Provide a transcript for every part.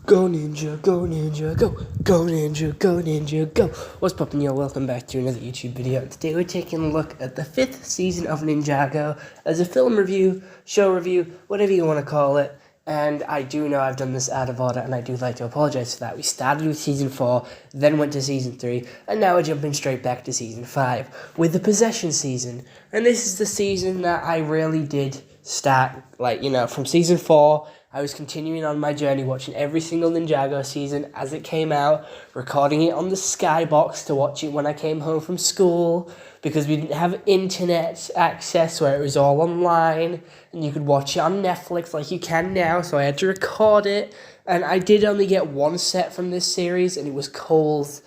Go Ninja, go Ninja, go! Go Ninja, go Ninja, go! What's poppin', y'all? Welcome back to another YouTube video. Today we're taking a look at the 5th season of Ninjago as a film review, show review, whatever you want to call it. And I do know I've done this out of order, and I do like to apologize for that. We started with Season 4, then went to Season 3, and now we're jumping straight back to Season 5 with the Possession season. And this is the season that I really did start, from Season 4. I was continuing on my journey, watching every single Ninjago season as it came out, recording it on the Skybox to watch it when I came home from school, because we didn't have internet access where it was all online, and you could watch it on Netflix like you can now, so I had to record it, and I did only get one set from this series, and it was Cole's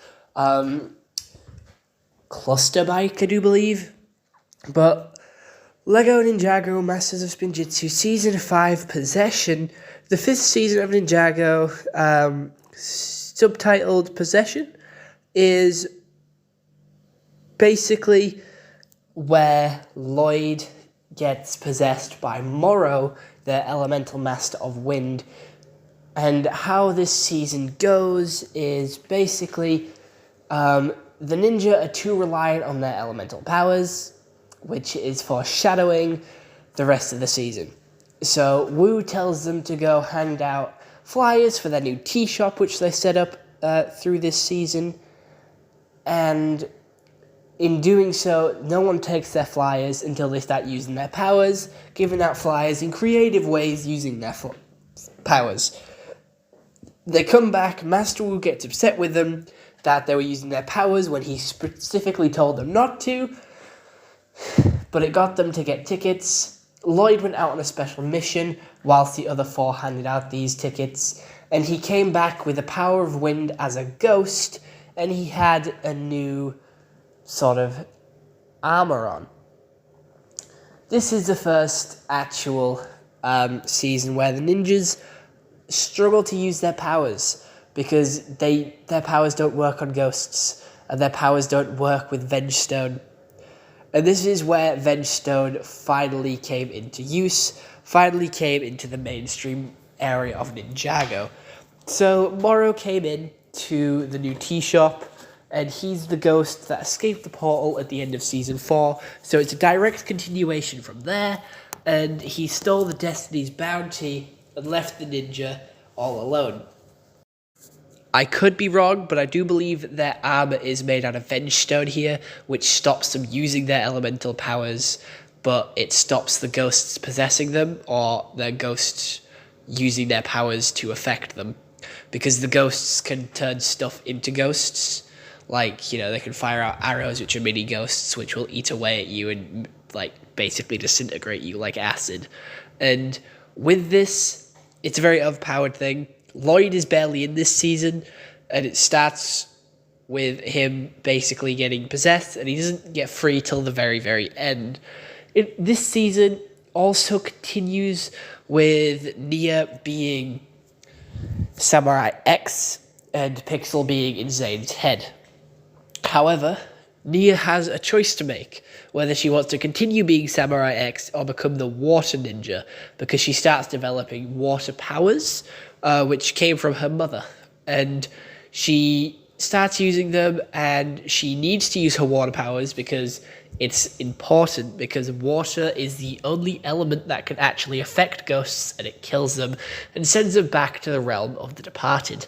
Cluster Bike, I do believe, but Lego Ninjago Masters of Spinjitzu Season 5 Possession, the 5th season of Ninjago, subtitled Possession, is basically where Lloyd gets possessed by Morrow, the elemental master of wind. And how this season goes is basically the ninja are too reliant on their elemental powers, which is foreshadowing the rest of the season. So Wu tells them to go hand out flyers for their new tea shop, which they set up through this season. And in doing so, no one takes their flyers until they start using their powers, giving out flyers in creative ways using their powers. They come back, Master Wu gets upset with them that they were using their powers when he specifically told them not to, but it got them to get tickets. Lloyd went out on a special mission whilst the other four handed out these tickets, and he came back with the power of wind as a ghost, and he had a new sort of armor on. This is the first actual season where the ninjas struggle to use their powers, because their powers don't work on ghosts, and their powers don't work with Vengestone. And this is where Vengestone finally came into use, finally came into the mainstream area of Ninjago. So Morrow came in to the new tea shop, and he's the ghost that escaped the portal at the end of Season 4, so it's a direct continuation from there, and he stole the Destiny's bounty and left the ninja all alone. I could be wrong, but I do believe their armor is made out of Vengestone here, which stops them using their elemental powers, but it stops the ghosts possessing them, or their ghosts using their powers to affect them. Because the ghosts can turn stuff into ghosts, they can fire out arrows, which are mini ghosts, which will eat away at you and, basically disintegrate you like acid. And with this, it's a very overpowered thing. Lloyd is barely in this season, and it starts with him basically getting possessed, and he doesn't get free till the very, very end. This season also continues with Nia being Samurai X and Pixel being in Zane's head. However, Nia has a choice to make, whether she wants to continue being Samurai X or become the Water Ninja, because she starts developing water powers, which came from her mother, and she starts using them, and she needs to use her water powers because it's important, because water is the only element that can actually affect ghosts, and it kills them and sends them back to the realm of the departed.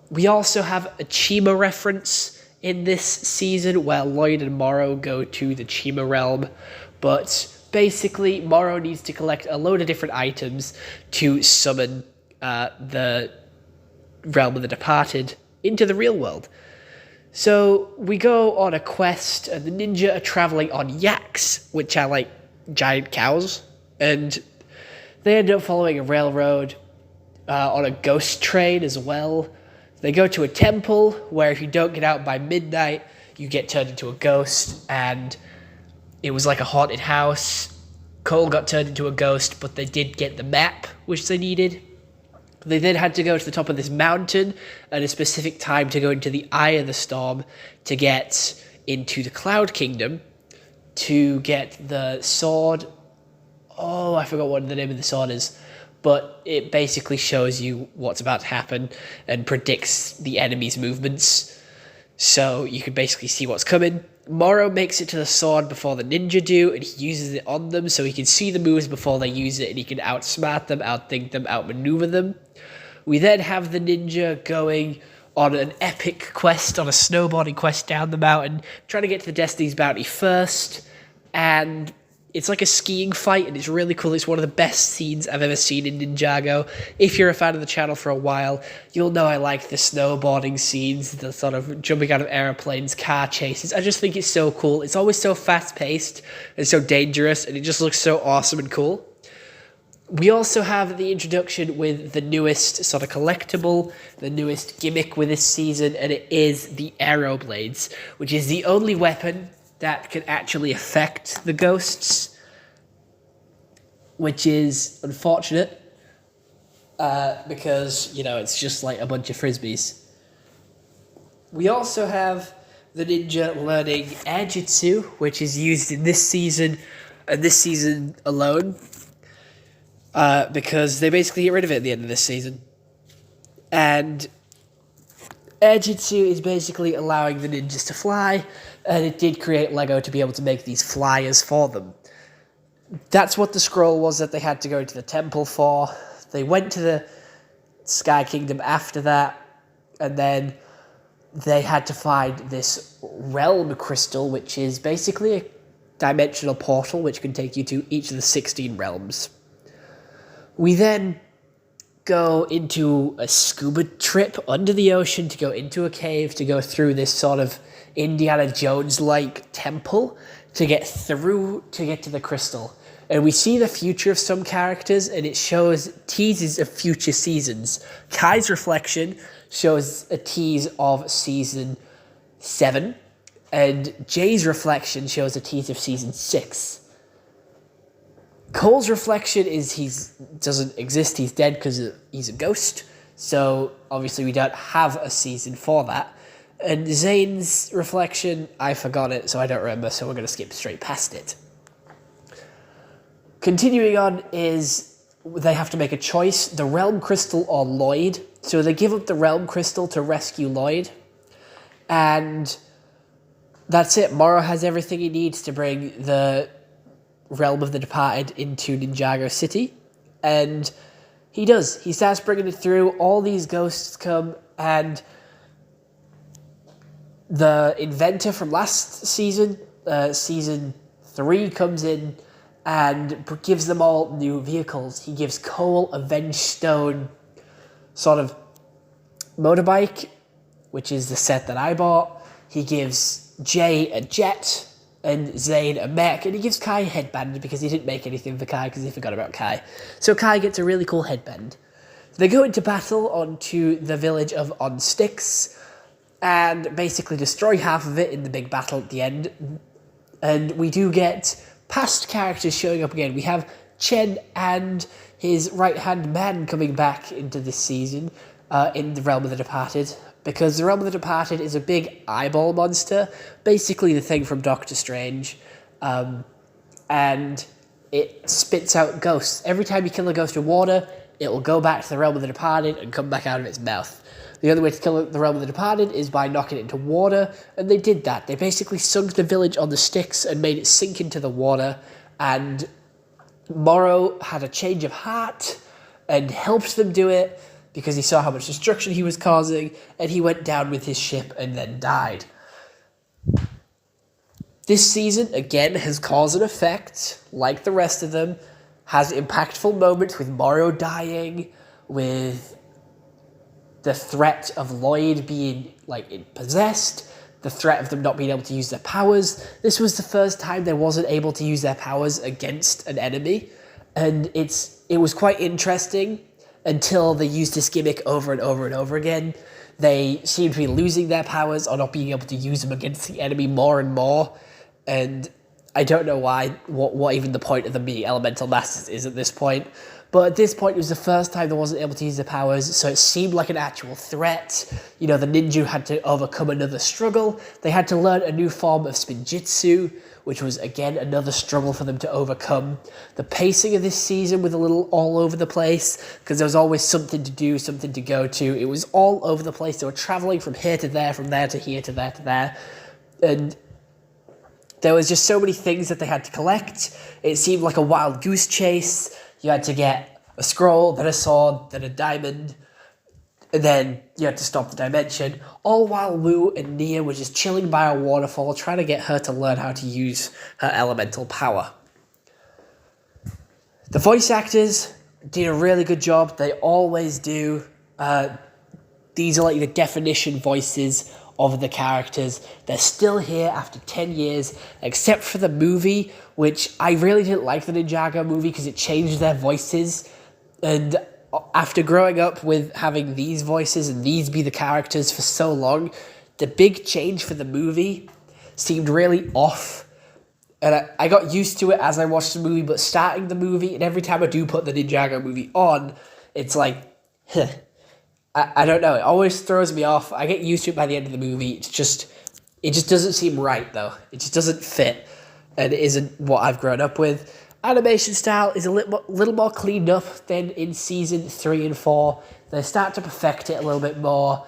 We also have a Chima reference in this season where Lloyd and Morrow go to the Chima realm, but basically Morrow needs to collect a load of different items to summon the realm of the departed into the real world. So we go on a quest, and the ninja are traveling on yaks, which are like giant cows, and they end up following a railroad on a ghost train as well. They go to a temple where if you don't get out by midnight, you get turned into a ghost, and it was like a haunted house. Cole got turned into a ghost, but they did get the map, which they needed. They then had to go to the top of this mountain at a specific time to go into the Eye of the Storm to get into the Cloud Kingdom, to get the sword. Oh, I forgot what the name of the sword is. but it basically shows you what's about to happen and predicts the enemy's movements. So you can basically see what's coming. Moro makes it to the sword before the ninja do, and he uses it on them so he can see the moves before they use it, and he can outsmart them, outthink them, outmaneuver them. We then have the ninja going on an epic quest, on a snowboarding quest down the mountain, trying to get to the Destiny's Bounty first, and it's like a skiing fight, and it's really cool. It's one of the best scenes I've ever seen in Ninjago. If you're a fan of the channel for a while, you'll know I like the snowboarding scenes, the sort of jumping out of airplanes, car chases. I just think it's so cool. It's always so fast-paced and so dangerous, and it just looks so awesome and cool. We also have the introduction with the newest sort of collectible, the newest gimmick with this season, and it is the arrow blades, which is the only weapon that can actually affect the ghosts, which is unfortunate, because, you know, it's just like a bunch of frisbees. We also have the ninja learning air jutsu, which is used in this season, and this season alone, because they basically get rid of it at the end of this season. And air jutsu is basically allowing the ninjas to fly, and it did create Lego to be able to make these flyers for them. That's what the scroll was that they had to go to the temple for. They went to the Sky Kingdom after that, and then they had to find this realm crystal, which is basically a dimensional portal which can take you to each of the 16 realms. We then go into a scuba trip under the ocean to go into a cave, to go through this sort of Indiana Jones-like temple to get through, to get to the crystal. And we see the future of some characters, and it shows teases of future seasons. Kai's reflection shows a tease of season 7, and Jay's reflection shows a tease of season 6. Cole's reflection is he doesn't exist, he's dead because he's a ghost, so obviously we don't have a season for that. And Zane's reflection, I forgot it, so I don't remember, so we're going to skip straight past it. Continuing on is they have to make a choice, the Realm Crystal or Lloyd. So they give up the Realm Crystal to rescue Lloyd, and that's it. Moro has everything he needs to bring the Realm of the Departed into Ninjago City, and he does. He starts bringing it through. All these ghosts come, and the inventor from last season, season 3, comes in and gives them all new vehicles. He gives Cole a Venge Stone sort of motorbike, which is the set that I bought. He gives Jay a jet, and Zane a mech, and he gives Kai a headband because he didn't make anything for Kai because he forgot about Kai. So Kai gets a really cool headband. They go into battle onto the village of On Sticks and basically destroy half of it in the big battle at the end. And we do get past characters showing up again. We have Chen and his right-hand man coming back into this season in the Realm of the Departed, because the Realm of the Departed is a big eyeball monster, basically the thing from Doctor Strange, and it spits out ghosts. Every time you kill a ghost in water, it will go back to the Realm of the Departed and come back out of its mouth. The other way to kill the Realm of the Departed is by knocking it into water, and they did that. They basically sunk the village on the sticks and made it sink into the water, and Moro had a change of heart and helped them do it because he saw how much destruction he was causing, and he went down with his ship and then died. This season, again, has cause and effect, like the rest of them, has impactful moments with Moro dying, with the threat of Lloyd being, possessed, the threat of them not being able to use their powers. This was the first time they wasn't able to use their powers against an enemy, and it was quite interesting until they used this gimmick over and over and over again. They seemed to be losing their powers or not being able to use them against the enemy more and more, and I don't know why, what even the point of them being elemental masters is at this point, But at this point, it was the first time they wasn't able to use their powers, so it seemed like an actual threat. You know, the ninja had to overcome another struggle. They had to learn a new form of spinjitzu, which was, again, another struggle for them to overcome. The pacing of this season was a little all over the place, because there was always something to do, something to go to. It was all over the place. They were traveling from here to there, from there to here to there to there. And there was just so many things that they had to collect. It seemed like a wild goose chase. You had to get a scroll, then a sword, then a diamond, and then you had to stop the dimension, all while Wu and Nia were just chilling by a waterfall, trying to get her to learn how to use her elemental power. The voice actors did a really good job. They always do. These are like the definition voices of the characters. They're still here after 10 years, except for the movie, which I really didn't like the Ninjago movie because it changed their voices. And after growing up with having these voices and these be the characters for so long, the big change for the movie seemed really off. And I got used to it as I watched the movie, but starting the movie, and every time I do put the Ninjago movie on, it's like, I don't know, it always throws me off. I get used to it by the end of the movie. It just doesn't seem right, though. It just doesn't fit, and it isn't what I've grown up with. Animation style is a little more cleaned up than in season 3 and 4. They start to perfect it a little bit more.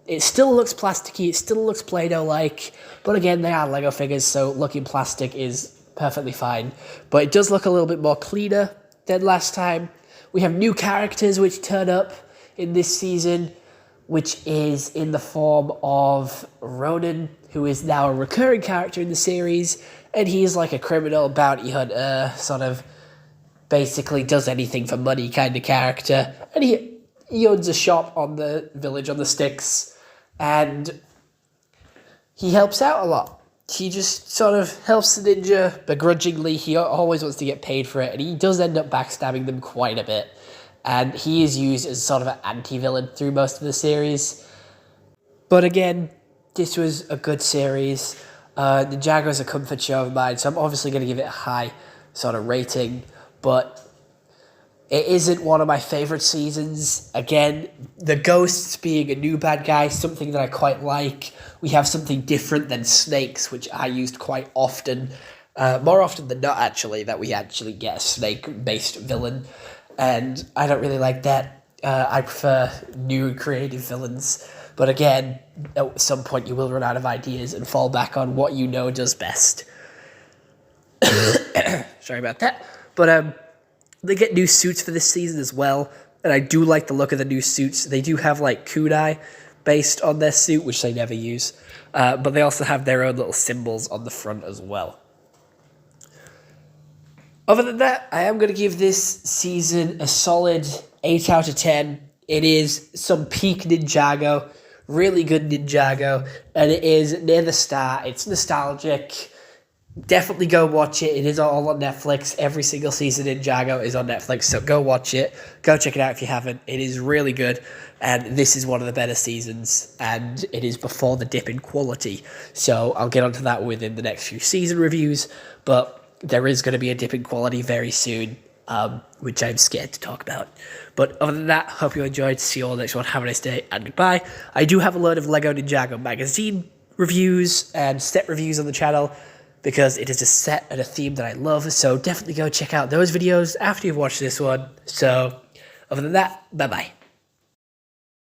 It still looks plasticky, it still looks Play-Doh-like, but again, they are Lego figures, so looking plastic is perfectly fine. But it does look a little bit more cleaner than last time. We have new characters which turn up in this season, which is in the form of Ronan, who is now a recurring character in the series, and he is like a criminal bounty hunter, sort of basically does anything for money kind of character. And he owns a shop on the village on the sticks, and he helps out a lot. He just sort of helps the ninja begrudgingly. He always wants to get paid for it, and he does end up backstabbing them quite a bit. And he is used as sort of an anti-villain through most of the series. But again, this was a good series. Ninjago is a comfort show of mine, so I'm obviously going to give it a high sort of rating. But it isn't one of my favourite seasons. Again, the ghosts being a new bad guy, something that I quite like. We have something different than snakes, which I used quite often. More often than not, actually, that we actually get a snake-based villain. And I don't really like that. I prefer new creative villains. But again, at some point you will run out of ideas and fall back on what you know does best. Sorry about that. But they get new suits for this season as well. And I do like the look of the new suits. They do have like kunai based on their suit, which they never use. But they also have their own little symbols on the front as well. Other than that, I am going to give this season a solid 8 out of 10. It is some peak Ninjago, really good Ninjago, and it is near the start. It's nostalgic. Definitely go watch it. It is all on Netflix. Every single season Ninjago is on Netflix, so go watch it. Go check it out if you haven't. It is really good, and this is one of the better seasons, and it is before the dip in quality. So I'll get onto that within the next few season reviews, but there is going to be a dip in quality very soon, which I'm scared to talk about. But other than that, hope you enjoyed. See you all next one. Have a nice day, and goodbye. I do have a load of Lego Ninjago magazine reviews and set reviews on the channel, because it is a set and a theme that I love, so definitely go check out those videos after you've watched this one. So, other than that, bye-bye.